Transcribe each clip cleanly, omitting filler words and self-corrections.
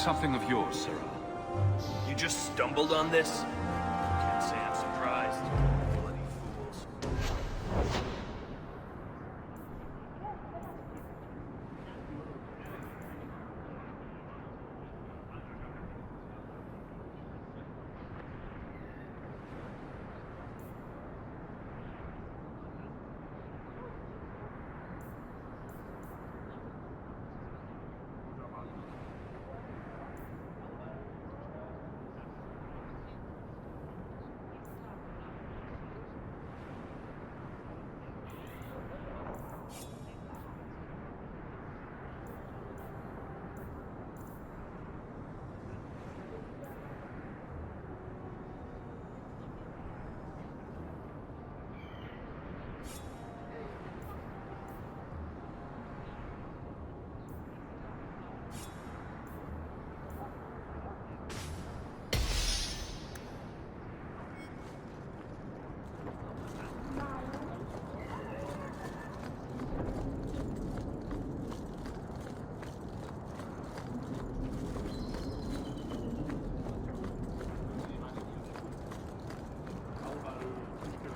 something of yours, sirrah. You just stumbled on this? Can't say I'm surprised. Bloody fools.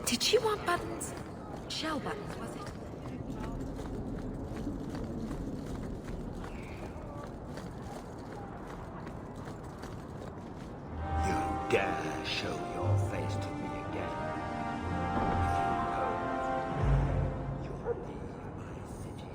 Did you want buttons? Shell buttons, was it? You dare show your face to me again? If you know, you'll leave my city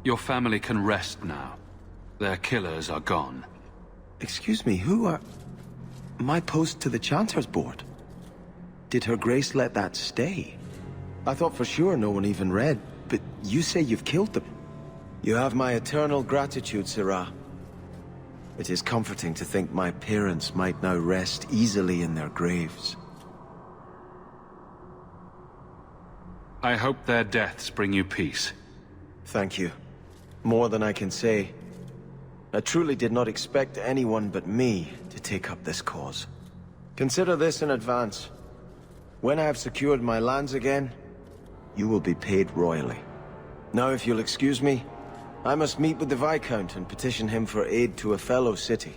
Your family can rest now. Their killers are gone. Excuse me, who are... My post to the Chancellor's board? Did Her Grace let that stay? I thought for sure no one even read, but you say you've killed them. You have my eternal gratitude, sirrah. It is comforting to think my parents might now rest easily in their graves. I hope their deaths bring you peace. Thank you. More than I can say. I truly did not expect anyone but me to take up this cause. Consider this in advance. When I have secured my lands again, you will be paid royally. Now, if you'll excuse me, I must meet with the Viscount and petition him for aid to a fellow city.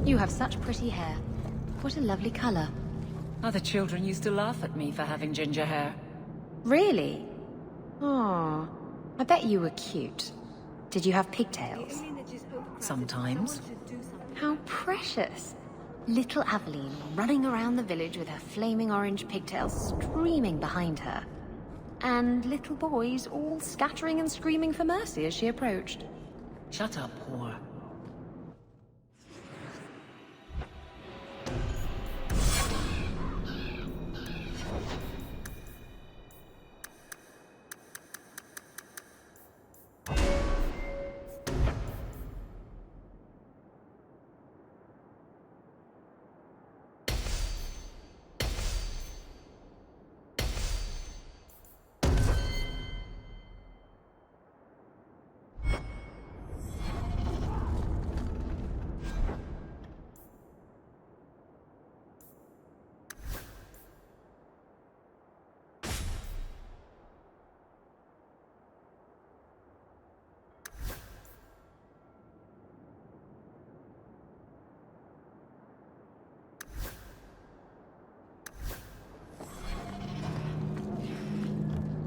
You have such pretty hair. What a lovely color. Other children used to laugh at me for having ginger hair. Really? Aw, I bet you were cute. Did you have pigtails? Sometimes. How precious. Little Aveline running around the village with her flaming orange pigtails streaming behind her. And little boys all scattering and screaming for mercy as she approached. Shut up, whore.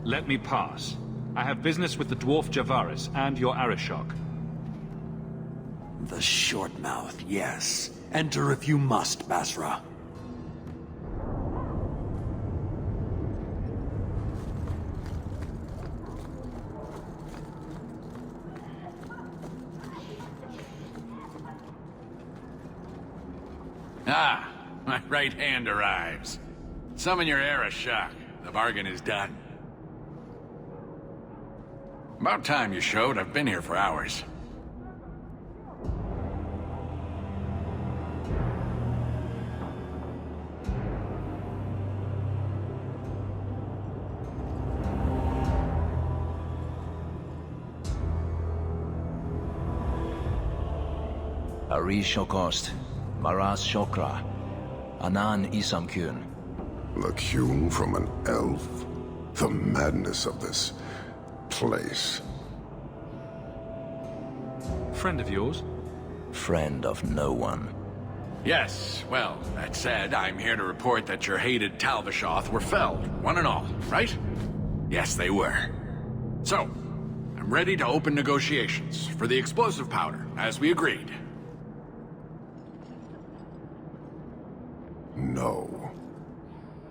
Let me pass. I have business with the dwarf Javaris and your Arishok. The short mouth, yes. Enter if you must, Basra. Ah, my right hand arrives. Summon your Arishok. The bargain is done. About time you showed. I've been here for hours. Arishokost, Maras Shokra, Anan Isamkun. The Kyun from an elf? The madness of this place. Friend of yours? Friend of no one. Yes, well, that said, I'm here to report that your hated Talvishoth were felled, one and all, right? Yes, they were. So, I'm ready to open negotiations for the explosive powder, as we agreed. No.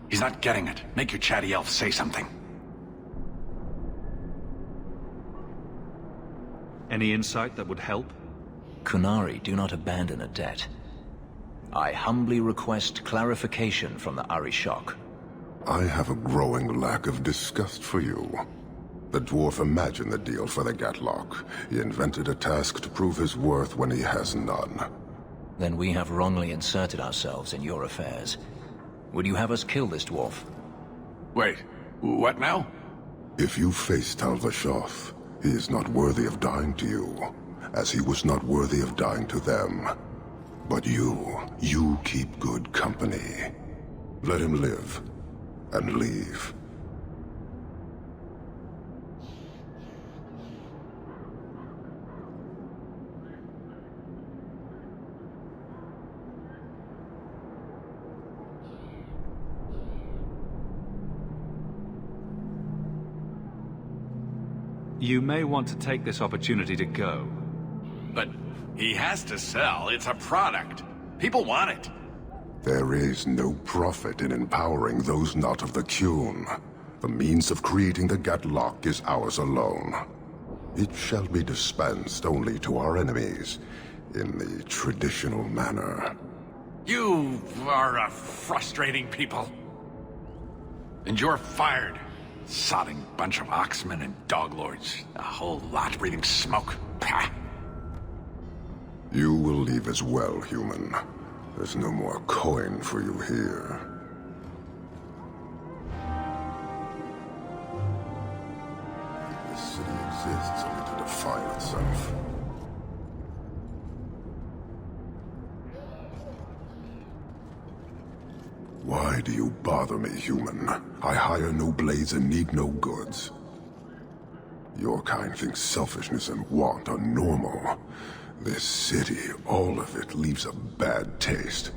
He's not getting it. Make your chatty elf say something. Any insight that would help? Kunari do not abandon a debt. I humbly request clarification from the Arishok. I have a growing lack of disgust for you. The dwarf imagined the deal for the gaatlok. He invented a task to prove his worth when he has none. Then we have wrongly inserted ourselves in your affairs. Would you have us kill this dwarf? Wait, what now? If you face Talvishoth, he is not worthy of dying to you, as he was not worthy of dying to them. But you keep good company. Let him live, and leave. You may want to take this opportunity to go. But he has to sell. It's a product. People want it. There is no profit in empowering those not of the Kyun. The means of creating the gaatlok is ours alone. It shall be dispensed only to our enemies, in the traditional manner. You are a frustrating people. And you're fired. Sodding bunch of oxmen and doglords. A whole lot breathing smoke. Pah. You will leave as well, human. There's no more coin for you here. This city exists only to define itself. Why do you bother me, human? I hire no blades and need no goods. Your kind thinks selfishness and want are normal. This city, all of it, leaves a bad taste.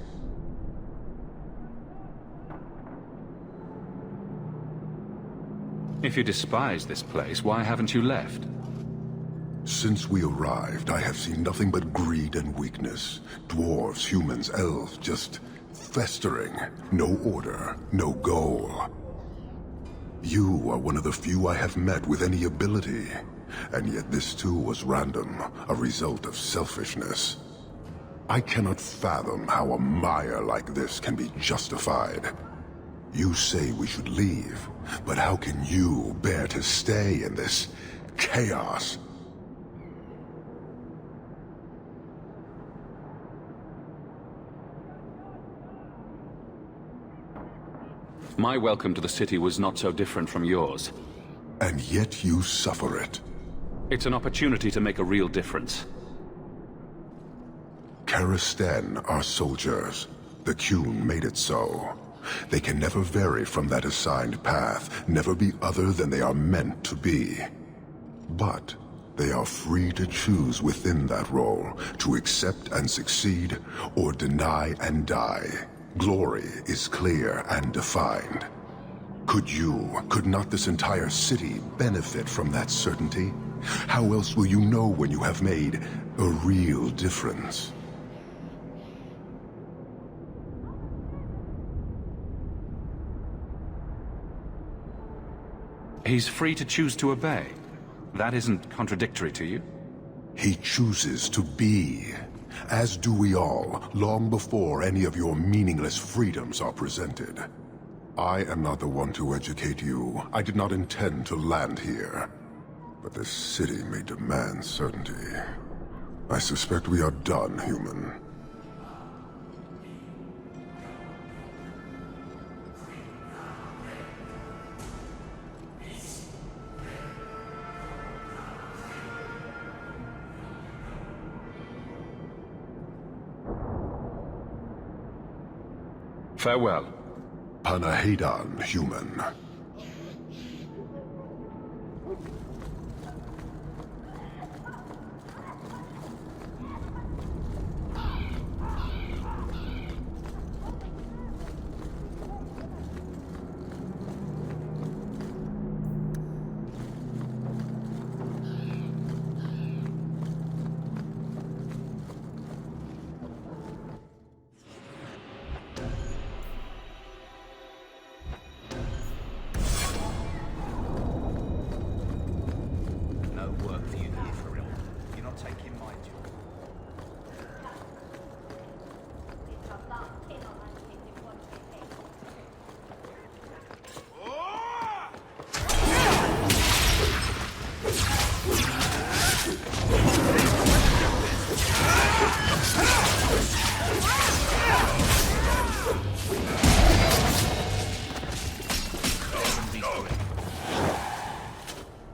If you despise this place, why haven't you left? Since we arrived, I have seen nothing but greed and weakness. Dwarves, humans, elves, just festering. No order, no goal. You are one of the few I have met with any ability. And yet this too was random, a result of selfishness. I cannot fathom how a mire like this can be justified. You say we should leave, but how can you bear to stay in this chaos? My welcome to the city was not so different from yours. And yet you suffer it. It's an opportunity to make a real difference. Karisten are soldiers. The Kyun made it so. They can never vary from that assigned path, never be other than they are meant to be. But they are free to choose within that role, to accept and succeed, or deny and die. Glory is clear and defined. Could not this entire city benefit from that certainty? How else will you know when you have made A real difference. He's free to choose to obey. That isn't contradictory to you? He chooses to be, as do we all, long before any of your meaningless freedoms are presented. I am not the one to educate you. I did not intend to land here. But this city may demand certainty. I suspect we are done, human. Farewell. Panahedan, human.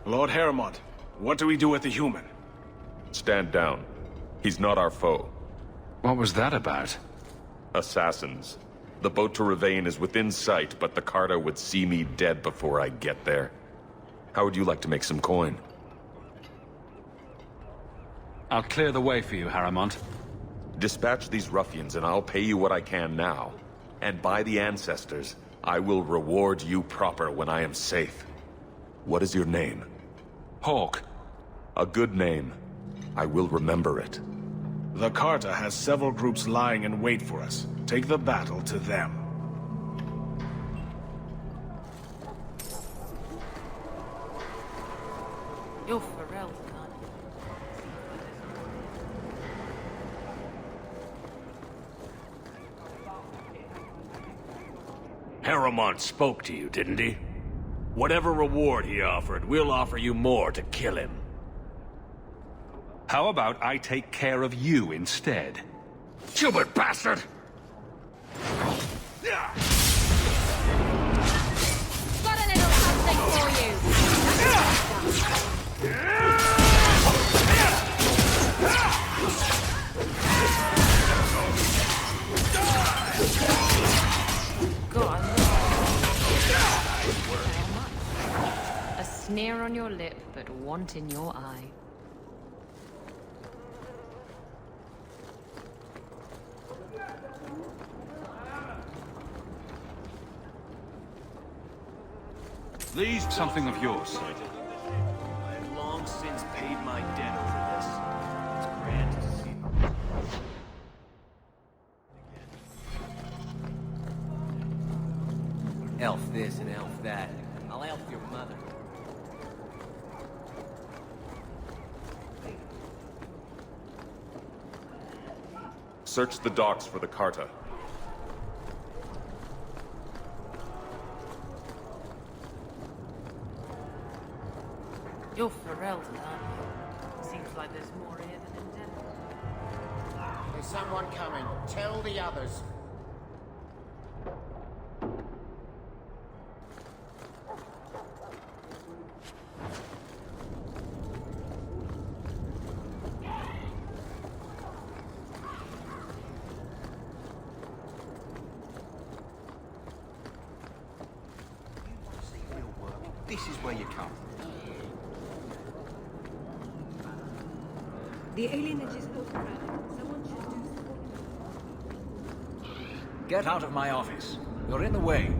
Lord Harroumont, what do we do with the human? Stand down. He's not our foe. What was that about? Assassins. The boat to Ravane is within sight, but the Carta would see me dead before I get there. How would you like to make some coin? I'll clear the way for you, Harroumont. Dispatch these ruffians and I'll pay you what I can now. And by the ancestors, I will reward you proper when I am safe. What is your name? Hawk. A good name. I will remember it. The Carta has several groups lying in wait for us. Take the battle to them. You're Pharrell, can't you? Harroumont spoke to you, didn't he? Whatever reward he offered, we'll offer you more to kill him. How about I take care of you instead? Stupid bastard! Got a little something for you! God. A sneer on your lip, but want in your eye. These something of yours. I have long since paid my debt over this. It's grand to see. Elf this and elf that. I'll elf your mother. Search the docks for the Carta. You're Pharrell, aren't you? Seems like there's more here than in Denver. There's someone coming. Tell the others. This is where you come. The alienage is overrun. Someone should do something. Get out of my office. You're in the way.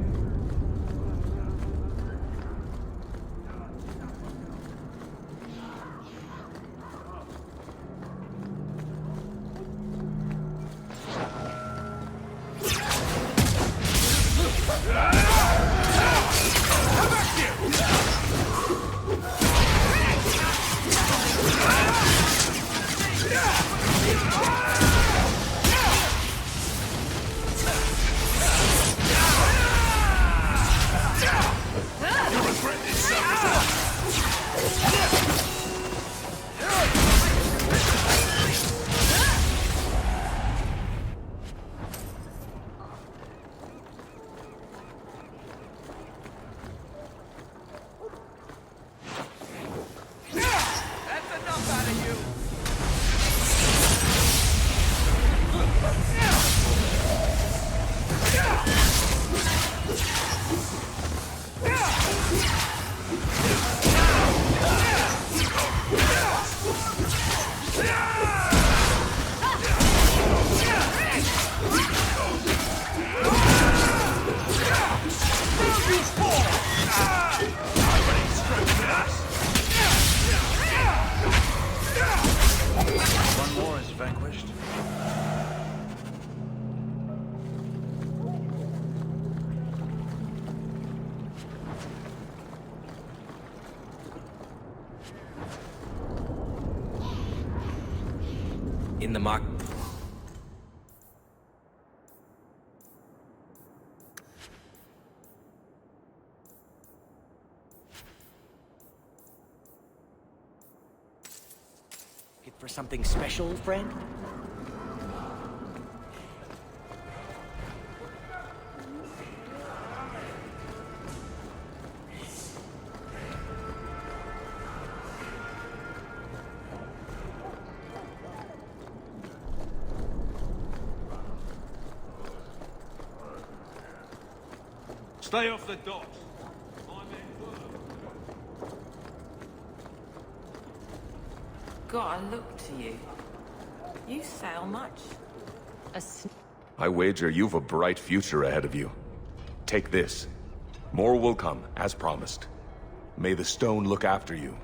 In the mark. For something special, friend? Stay off the docks. Gotta look to you. You sail much. I wager you've a bright future ahead of you. Take this. More will come, as promised. May the stone look after you.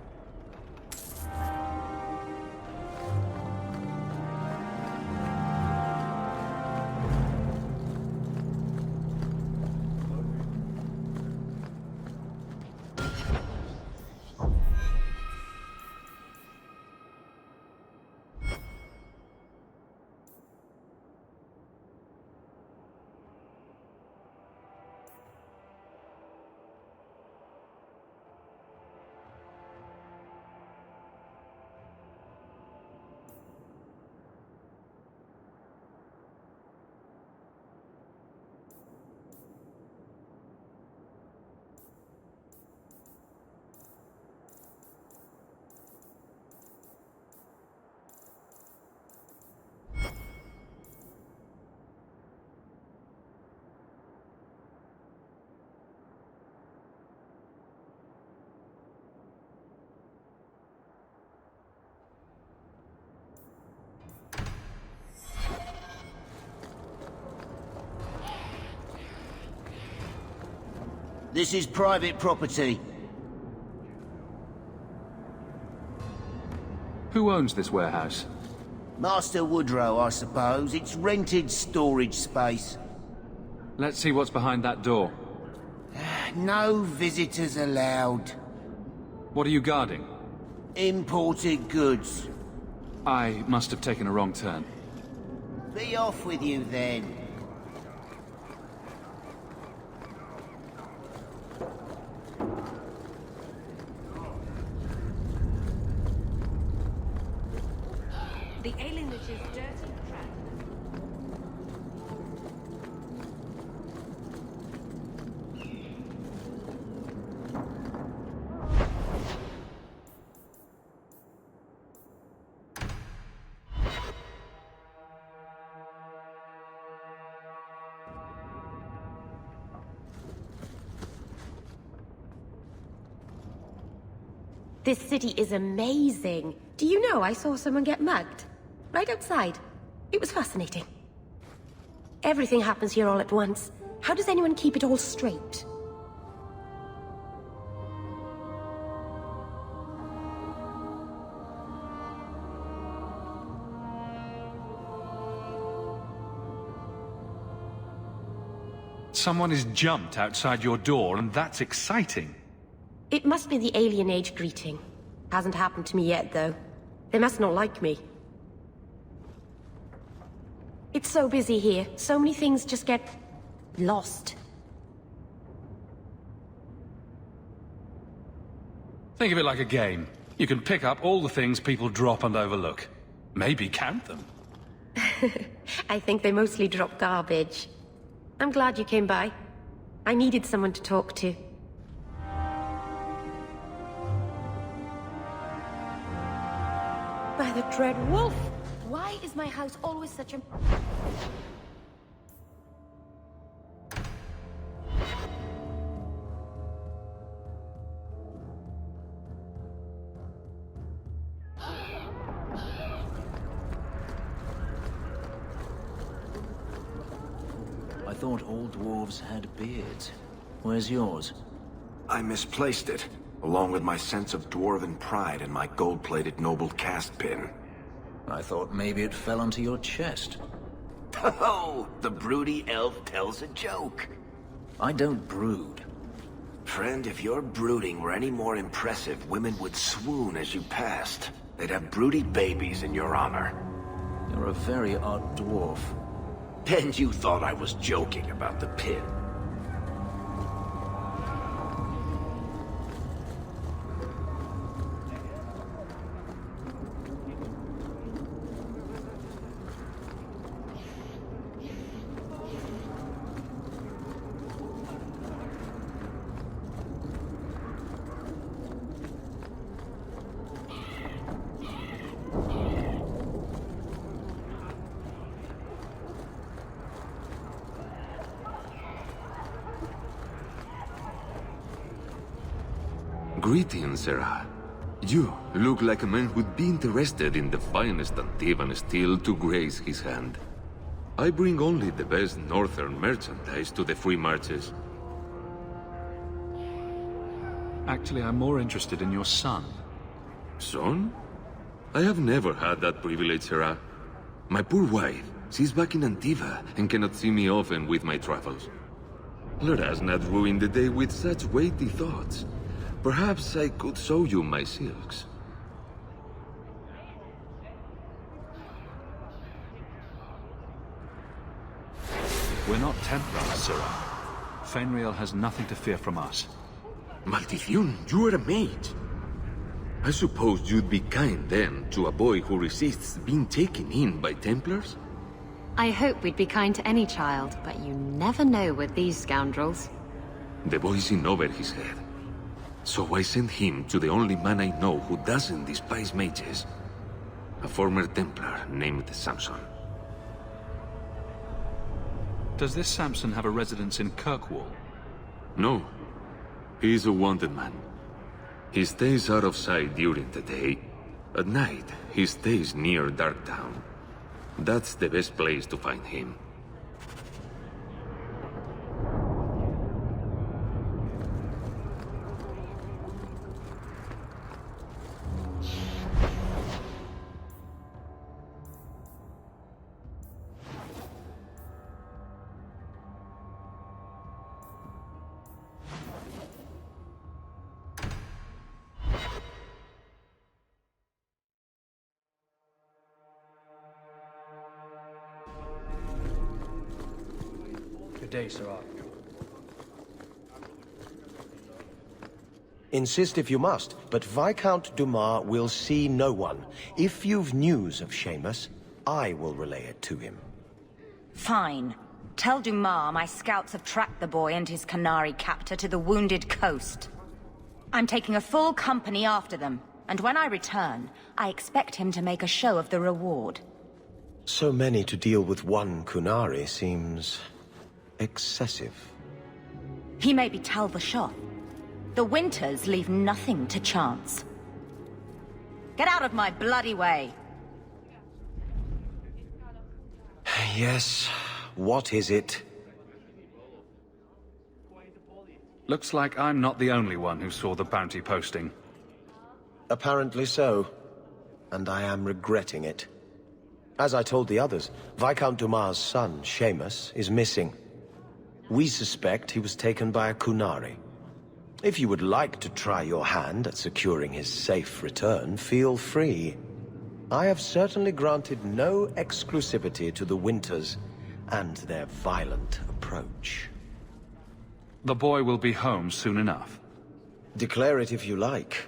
This is private property. Who owns this warehouse? Master Woodrow, I suppose. It's rented storage space. Let's see what's behind that door. No visitors allowed. What are you guarding? Imported goods. I must have taken a wrong turn. Be off with you then. The alienage is dirty crap. This city is amazing. Do you know I saw someone get mugged? Right outside. It was fascinating. Everything happens here all at once. How does anyone keep it all straight? Someone is jumped outside your door, and that's exciting. It must be the alien age greeting. Hasn't happened to me yet, though. They must not like me. It's so busy here. So many things just get lost. Think of it like a game. You can pick up all the things people drop and overlook. Maybe count them. I think they mostly drop garbage. I'm glad you came by. I needed someone to talk to. By the dread wolf! Why is my house always such a... I thought all dwarves had beards. Where's yours? I misplaced it, along with my sense of dwarven pride and my gold-plated noble caste pin. I thought maybe it fell onto your chest. Oh, the broody elf tells a joke. I don't brood. Friend, if your brooding were any more impressive, women would swoon as you passed. They'd have broody babies in your honor. You're a very odd dwarf. Then you thought I was joking about the pin. Greetings, Sarah. You look like a man who'd be interested in the finest Antivan steel to grace his hand. I bring only the best northern merchandise to the free marches. Actually, I'm more interested in your son. Son? I have never had that privilege, Sarah. My poor wife, she's back in Antiva and cannot see me often with my travels. Let us not ruin the day with such weighty thoughts. Perhaps I could show you my silks. We're not Templars, Sirrah. Fenriel has nothing to fear from us. Maldición, you are a mage. I suppose you'd be kind then to a boy who resists being taken in by Templars? I hope we'd be kind to any child, but you never know with these scoundrels. The boy's in over his head. So I sent him to the only man I know who doesn't despise mages. A former Templar named Samson. Does this Samson have a residence in Kirkwall? No. He's a wanted man. He stays out of sight during the day. At night, he stays near Darktown. That's the best place to find him. Good day, Sirrah. Insist if you must, but Viscount Dumas will see no one. If you've news of Seamus, I will relay it to him. Fine. Tell Dumas my scouts have tracked the boy and his Kunari captor to the wounded coast. I'm taking a full company after them, and when I return, I expect him to make a show of the reward. So many to deal with one Kунari seems excessive. He may be Tal the Shoth. The winters leave nothing to chance. Get out of my bloody way! Yes, what is it? Looks like I'm not the only one who saw the bounty posting. Apparently so, and I am regretting it. As I told the others, Viscount Dumas' son, Seamus, is missing. We suspect he was taken by a Kунari. If you would like to try your hand at securing his safe return, feel free. I have certainly granted no exclusivity to the Winters and their violent approach. The boy will be home soon enough. Declare it if you like,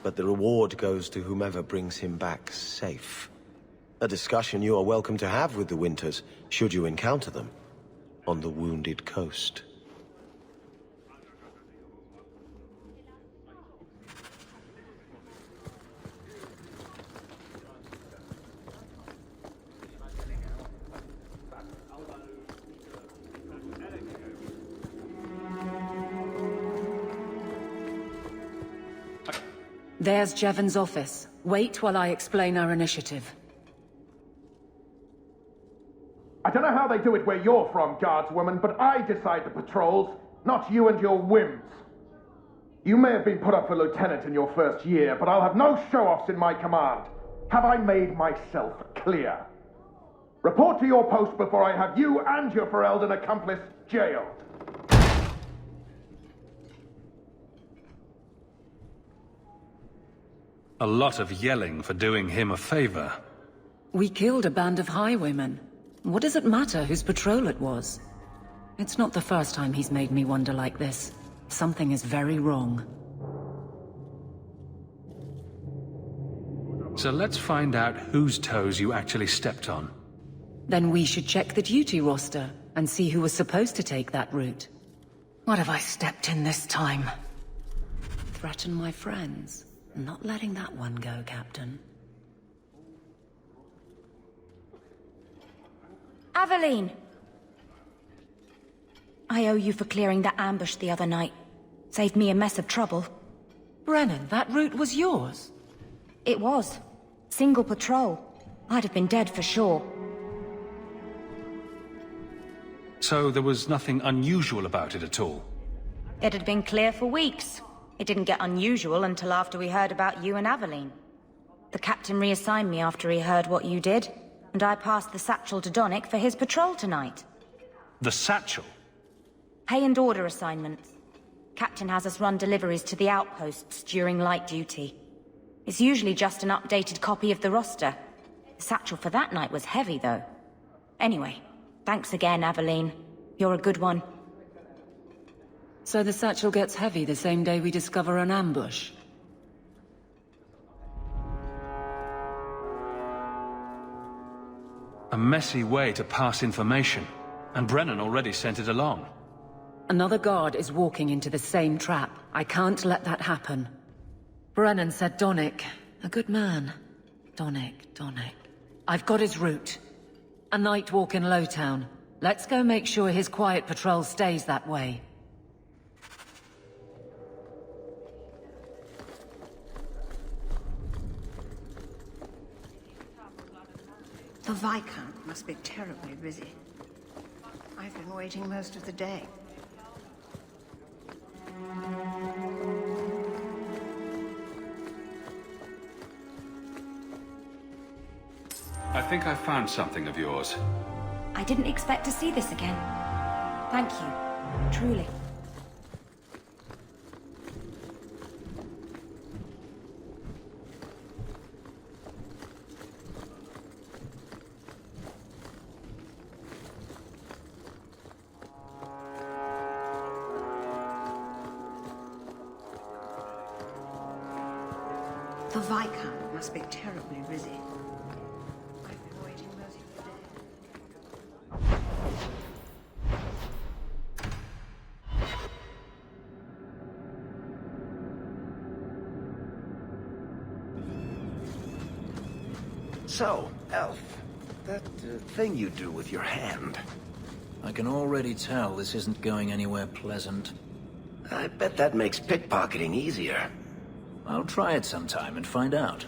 but the reward goes to whomever brings him back safe. A discussion you are welcome to have with the Winters, should you encounter them, on the Wounded Coast. There's Jevon's office. Wait while I explain our initiative. I don't know how they do it where you're from, guardswoman, but I decide the patrols, not you and your whims. You may have been put up for lieutenant in your first year, but I'll have no show-offs in my command. Have I made myself clear? Report to your post before I have you and your Ferelden accomplice jailed. A lot of yelling for doing him a favor. We killed a band of highwaymen. What does it matter whose patrol it was? It's not the first time he's made me wonder like this. Something is very wrong. So let's find out whose toes you actually stepped on. Then we should check the duty roster and see who was supposed to take that route. What have I stepped in this time? Threaten my friends? Not letting that one go, Captain. Aveline! I owe you for clearing that ambush the other night. Saved me a mess of trouble. Brennan, that route was yours? It was. Single patrol. I'd have been dead for sure. So there was nothing unusual about it at all? It had been clear for weeks. It didn't get unusual until after we heard about you and Aveline. The captain reassigned me after he heard what you did, and I passed the satchel to Donnic for his patrol tonight. The satchel? Pay and order assignments. Captain has us run deliveries to the outposts during light duty. It's usually just an updated copy of the roster. The satchel for that night was heavy, though. Anyway, thanks again, Aveline. You're a good one. So the satchel gets heavy the same day we discover an ambush? A messy way to pass information, and Brennan already sent it along. Another guard is walking into the same trap. I can't let that happen. Brennan said Donnic. A good man. Donnic. I've got his route. A night walk in Lowtown. Let's go make sure his quiet patrol stays that way. The Viscount must be terribly busy. I've been waiting most of the day. I think I found something of yours. I didn't expect to see this again. Thank you. Truly. The Viscount must be terribly busy. I've been waiting most of the day. So, Elf, that thing you do with your hand. I can already tell this isn't going anywhere pleasant. I bet that makes pickpocketing easier. I'll try it sometime and find out.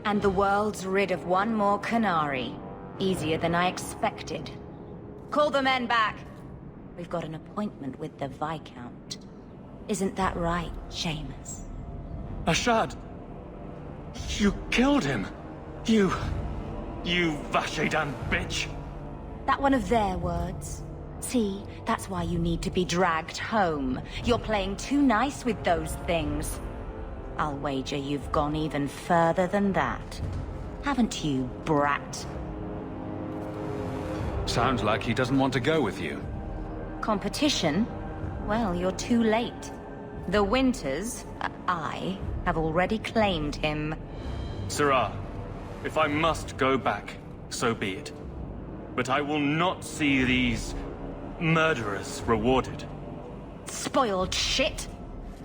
And the world's rid of one more Kunari. Easier than I expected. Call the men back. We've got an appointment with the Viscount. Isn't that right, Seamus? Ashad! You killed him! You Vashedan bitch! That one of their words? See, that's why you need to be dragged home. You're playing too nice with those things. I'll wager you've gone even further than that. Haven't you, brat? Sounds like he doesn't want to go with you. Competition? Well, you're too late. The Winters, I, have already claimed him. Sirrah, if I must go back, so be it. But I will not see these murderers rewarded. Spoiled shit!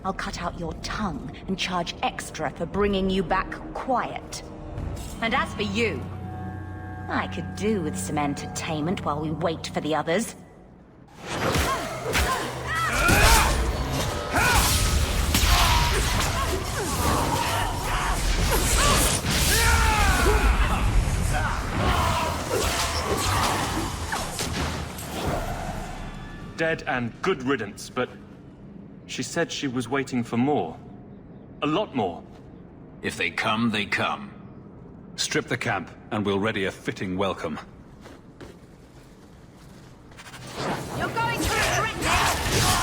I'll cut out your tongue and charge extra for bringing you back quiet. And as for you, I could do with some entertainment while we wait for the others. Dead and good riddance, but she said she was waiting for more. A lot more. If they come, they come. Strip the camp, and we'll ready a fitting welcome. You're going to regret this!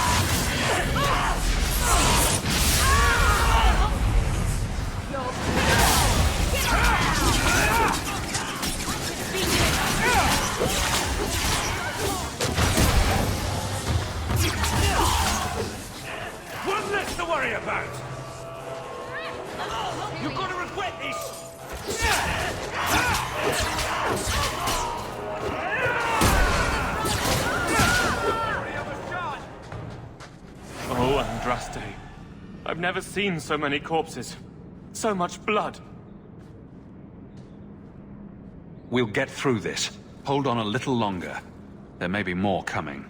One less to worry about! You're gonna regret this! Oh, Andraste. I've never seen so many corpses. So much blood. We'll get through this. Hold on a little longer. There may be more coming.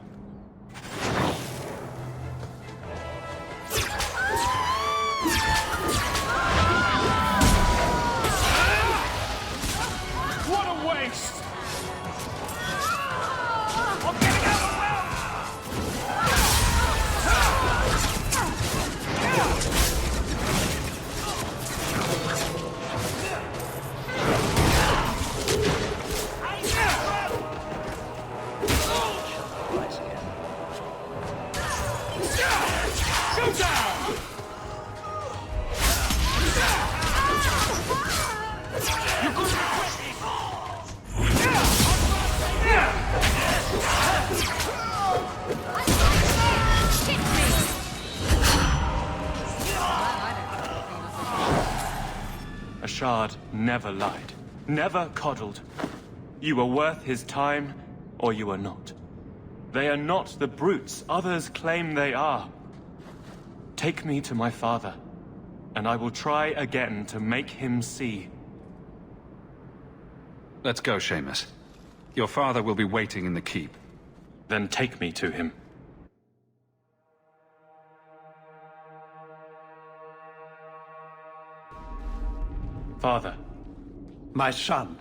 What a waste! I'm getting out of the well! Shoot down! You're going to regret this! Ashad never lied, never coddled. You were worth his time, or you are not. They are not the brutes others claim they are. Take me to my father, and I will try again to make him see. Let's go, Seamus. Your father will be waiting in the keep. Then take me to him. Father. My son.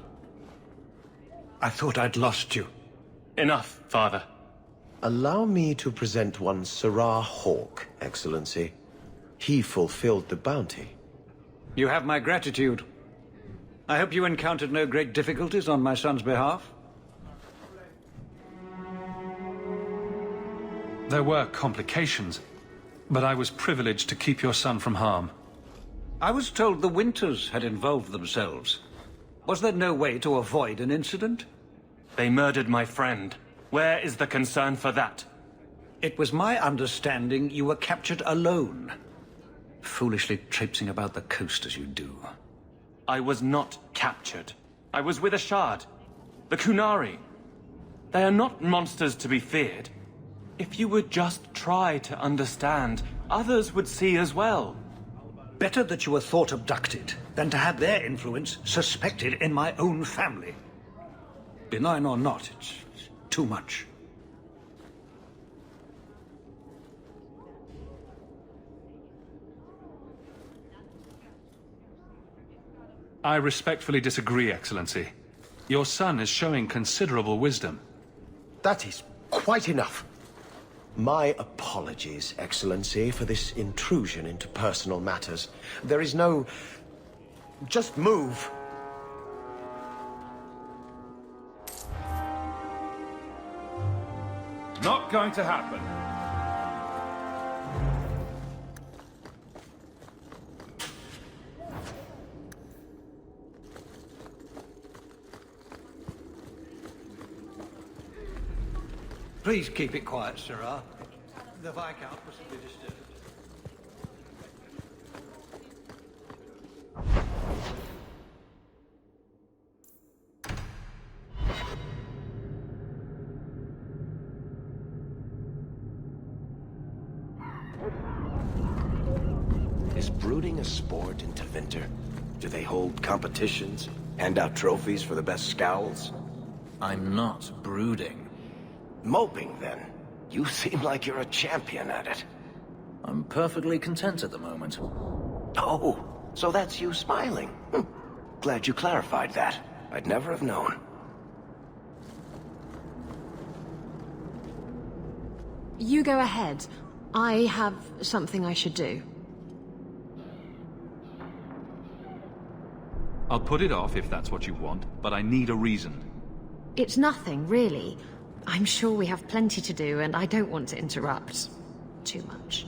I thought I'd lost you. Enough, Father. Allow me to present one Sirrah Hawk, Excellency. He fulfilled the bounty. You have my gratitude. I hope you encountered no great difficulties on my son's behalf. There were complications, but I was privileged to keep your son from harm. I was told the Winters had involved themselves. Was there no way to avoid an incident? They murdered my friend. Where is the concern for that? It was my understanding you were captured alone. Foolishly traipsing about the coast as you do. I was not captured. I was with Ashad. The Kунari. They are not monsters to be feared. If you would just try to understand, others would see as well. Better that you were thought abducted than to have their influence suspected in my own family. Benign or not, it's too much. I respectfully disagree, Excellency. Your son is showing considerable wisdom. That is quite enough. My apologies, Excellency, for this intrusion into personal matters. There is no... Just move. Not going to happen. Please keep it quiet, Sirrah. The Viscount mustn't be disturbed. Is brooding a sport in Tevinter? Do they hold competitions? Hand out trophies for the best scowls? I'm not brooding. Moping, then. You seem like you're a champion at it. I'm perfectly content at the moment. Oh, so that's you smiling. Glad you clarified that. I'd never have known. You go ahead. I have something I should do. I'll put it off if that's what you want, but I need a reason. It's nothing, really. I'm sure we have plenty to do, and I don't want to interrupt too much.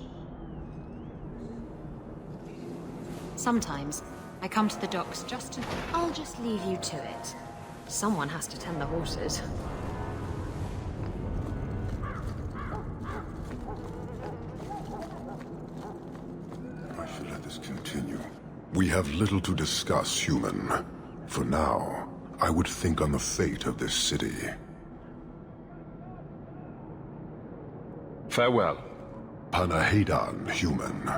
Sometimes, I come to the docks just to... I'll just leave you to it. Someone has to tend the horses. I should let this continue. We have little to discuss, human. For now, I would think on the fate of this city. Farewell. Panahedan, human.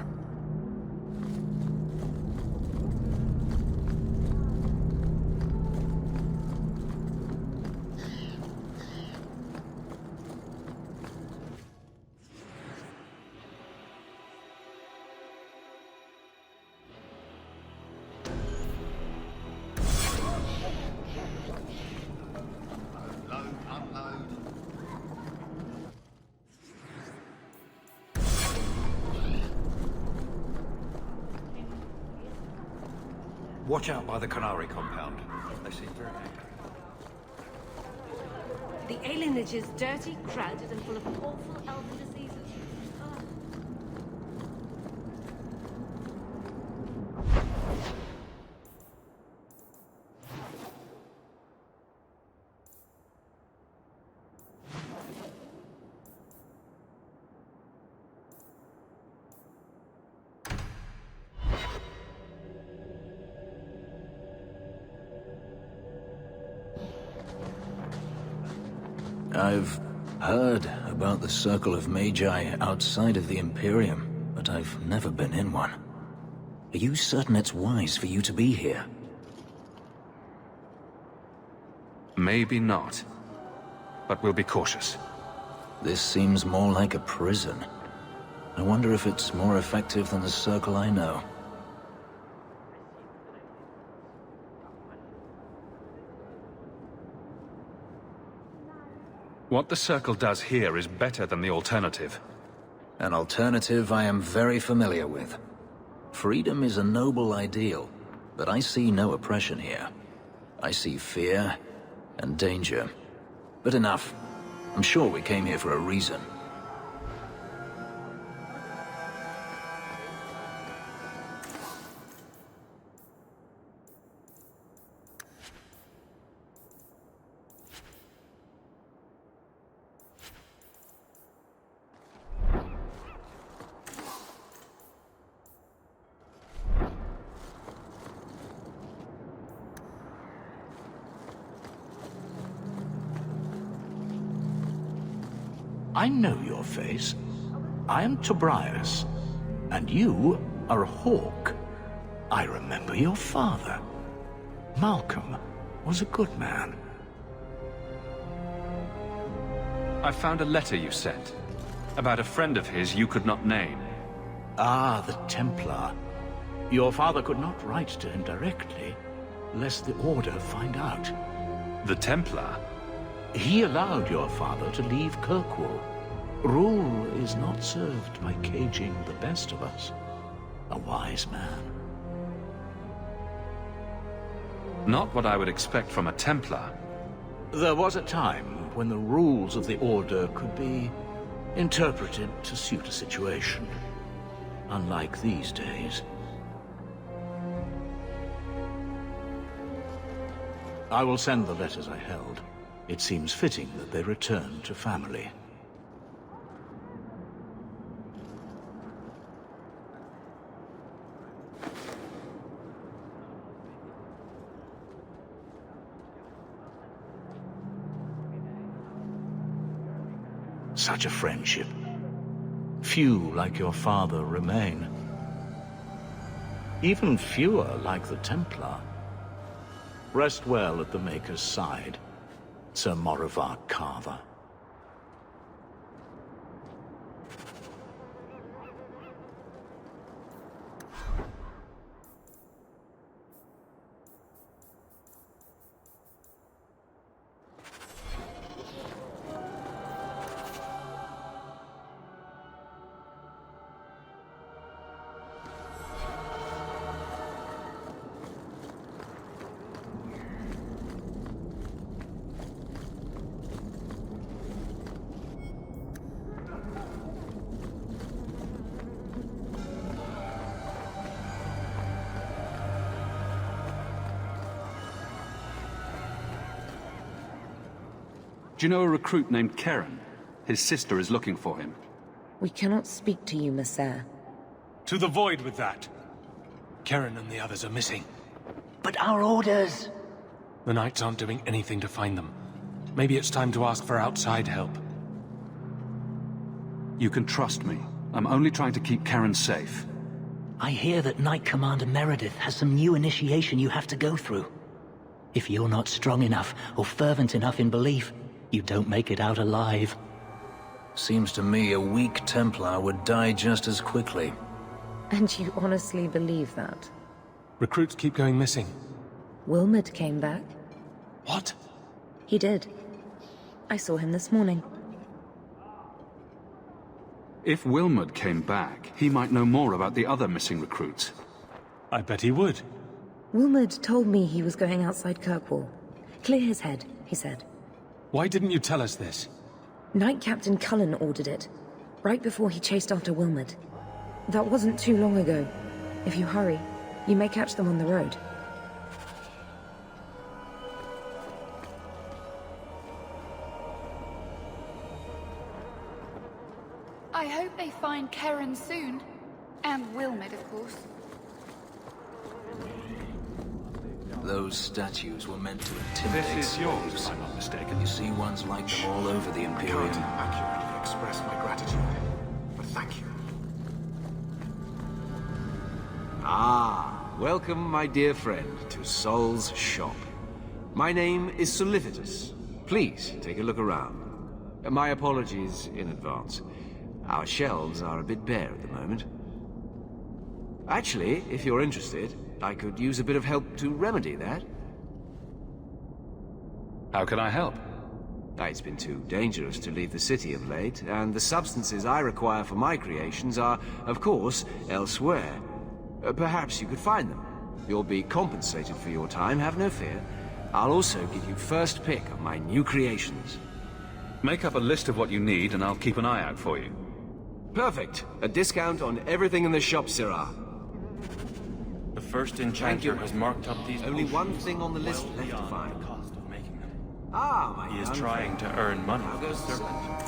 Watch out by the Kunari compound. They seem very angry. The alienage is dirty, crowded, and full of awful elven diseases. I've heard about the Circle of Magi outside of the Imperium, but I've never been in one. Are you certain it's wise for you to be here? Maybe not. But we'll be cautious. This seems more like a prison. I wonder if it's more effective than the Circle I know. What the Circle does here is better than the alternative. An alternative I am very familiar with. Freedom is a noble ideal, but I see no oppression here. I see fear and danger. But enough. I'm sure we came here for a reason. I know your face. I am Tobias, and you are a hawk. I remember your father. Malcolm was a good man. I found a letter you sent. About a friend of his you could not name. Ah, the Templar. Your father could not write to him directly. lest the Order find out. The Templar? He allowed your father to leave Kirkwall. Rule is not served by caging the best of us. A wise man. Not what I would expect from a Templar. There was a time when the rules of the Order could be interpreted to suit a situation. Unlike these days. I will send the letters I held. It seems fitting that they return to family. Such a friendship. Few like your father remain. Even fewer like the Templar. Rest well at the Maker's side, Sir Morivar Carver. Do you know a recruit named Keren? His sister is looking for him. We cannot speak to you, Messer. To the void with that. Keren and the others are missing. But our orders... The Knights aren't doing anything to find them. Maybe it's time to ask for outside help. You can trust me. I'm only trying to keep Keren safe. I hear that Knight Commander Meredith has some new initiation you have to go through. If you're not strong enough or fervent enough in belief, you don't make it out alive. Seems to me a weak Templar would die just as quickly. And you honestly believe that? Recruits keep going missing. Wilmot came back. What? He did. I saw him this morning. If Wilmot came back, he might know more about the other missing recruits. I bet he would. Wilmot told me he was going outside Kirkwall. Clear his head, he said. Why didn't you tell us this? Knight Captain Cullen ordered it, right before he chased after Wilmot. That wasn't too long ago. If you hurry, you may catch them on the road. I hope they find Keren soon. And Wilmot, of course. Those statues were meant to intimidate This is yours, slaves. if I'm not mistaken. You see ones like them all over the Imperium. I can't accurately express my gratitude, but thank you. Ah, welcome, my dear friend, to Sol's shop. My name is Solivitus. Please, take a look around. My apologies in advance. Our shelves are a bit bare at the moment. Actually, if you're interested, I could use a bit of help to remedy that. How can I help? It's been too dangerous to leave the city of late, and the substances I require for my creations are, of course, elsewhere. Perhaps you could find them. You'll be compensated for your time, have no fear. I'll also give you first pick of my new creations. Make up a list of what you need, and I'll keep an eye out for you. Perfect. A discount on everything in the shop, Sirrah. The first enchanter has marked up these Only potions one thing on the list well left to beyond find. the cost of making them. Ah, my He is young trying friend. to earn money How for the goes the serpent.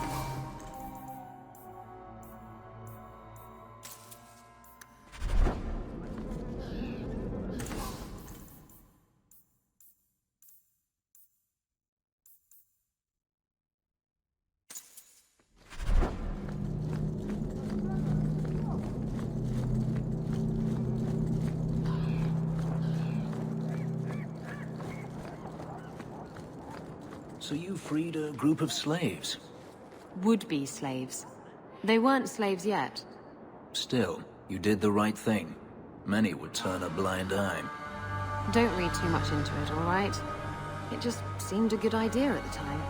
So you freed a group of slaves? Would-be slaves. They weren't slaves yet. Still, you did the right thing. Many would turn a blind eye. Don't read too much into it, all right? It just seemed a good idea at the time.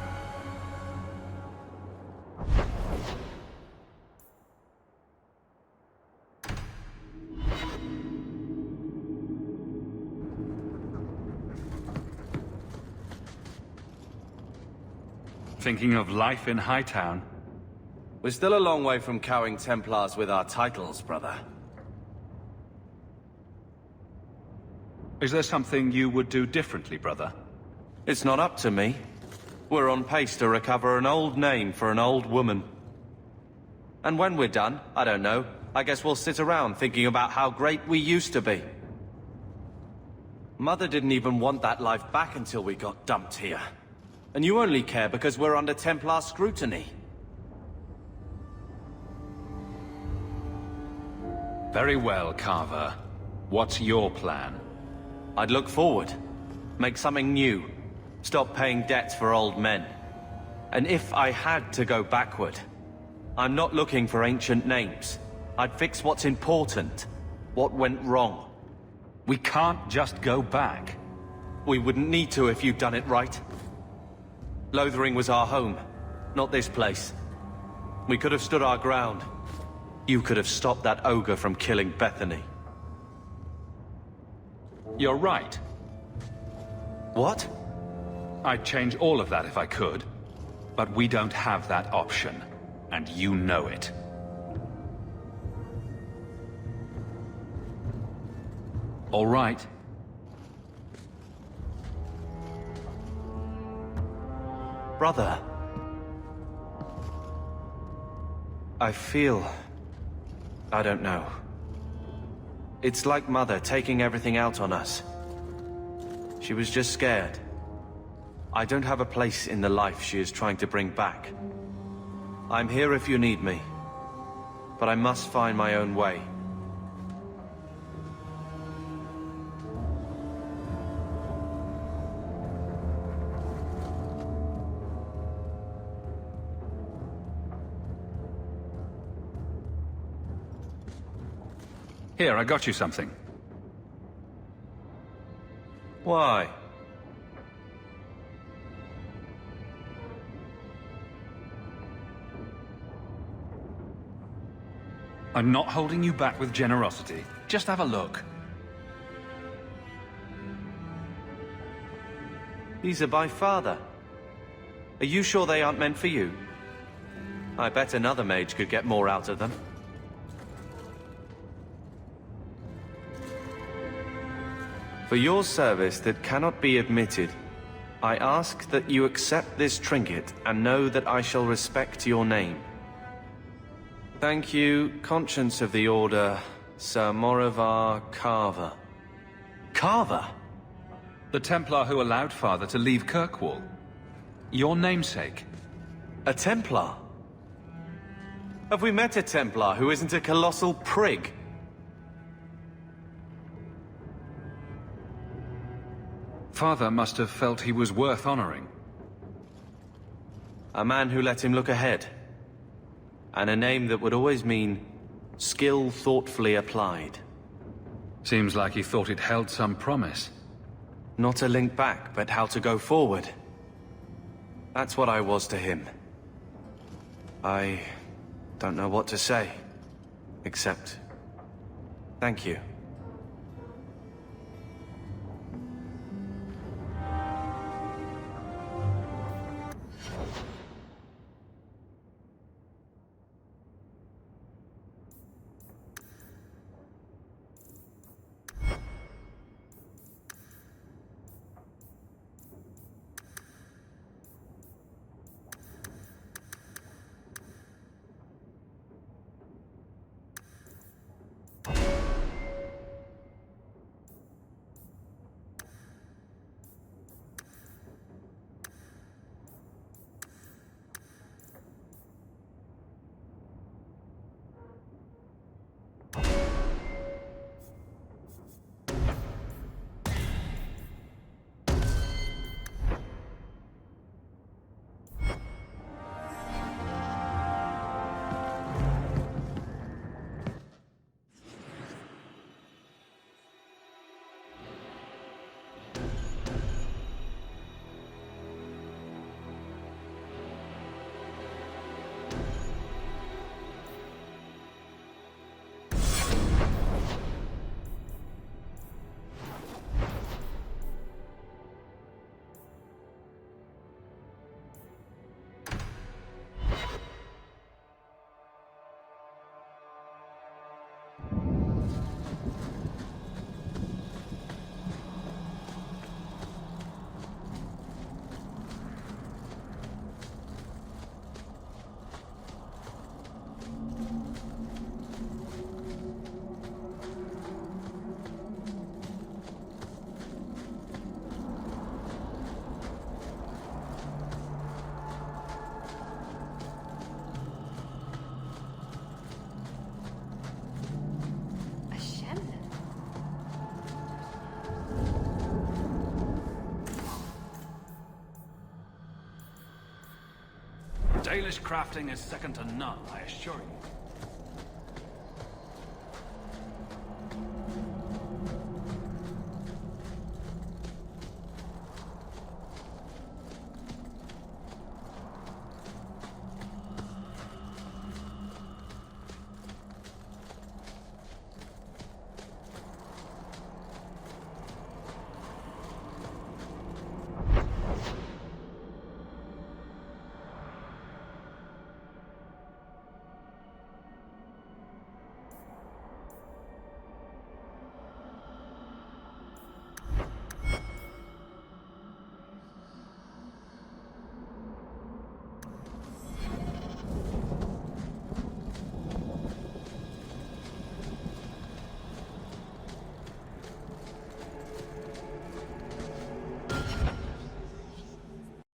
Thinking of life in Hightown? We're still a long way from cowing Templars with our titles, brother. Is there something you would do differently, brother? It's not up to me. We're on pace to recover an old name for an old woman. And when we're done, I don't know, I guess we'll sit around thinking about how great we used to be. Mother didn't even want that life back until we got dumped here. And you only care because we're under Templar scrutiny. Very well, Carver. What's your plan? I'd look forward. Make something new. Stop paying debts for old men. And if I had to go backward, I'm not looking for ancient names. I'd fix what's important. What went wrong. We can't just go back. We wouldn't need to if you'd done it right. Lothering was our home, not this place. We could have stood our ground. You could have stopped that ogre from killing Bethany. You're right. What? I'd change all of that if I could. But we don't have that option. And you know it. All right. Brother. I feel... I don't know. It's like Mother taking everything out on us. She was just scared. I don't have a place in the life she is trying to bring back. I'm here if you need me. But I must find my own way. Here, I got you something. Why? I'm not holding you back with generosity. Just have a look. These are by Father. Are you sure they aren't meant for you? I bet another mage could get more out of them. For your service that cannot be admitted, I ask that you accept this trinket and know that I shall respect your name. Thank you, Conscience of the Order, Sir Morivar Carver. Carver? The Templar who allowed Father to leave Kirkwall. Your namesake. A Templar? Have we met a Templar who isn't a colossal prig? Father must have felt he was worth honoring. A man who let him look ahead. And a name that would always mean skill thoughtfully applied. Seems like he thought it held some promise. Not a link back, but how to go forward. That's what I was to him. I don't know what to say. Except... thank you. Dalish crafting is second to none, I assure you.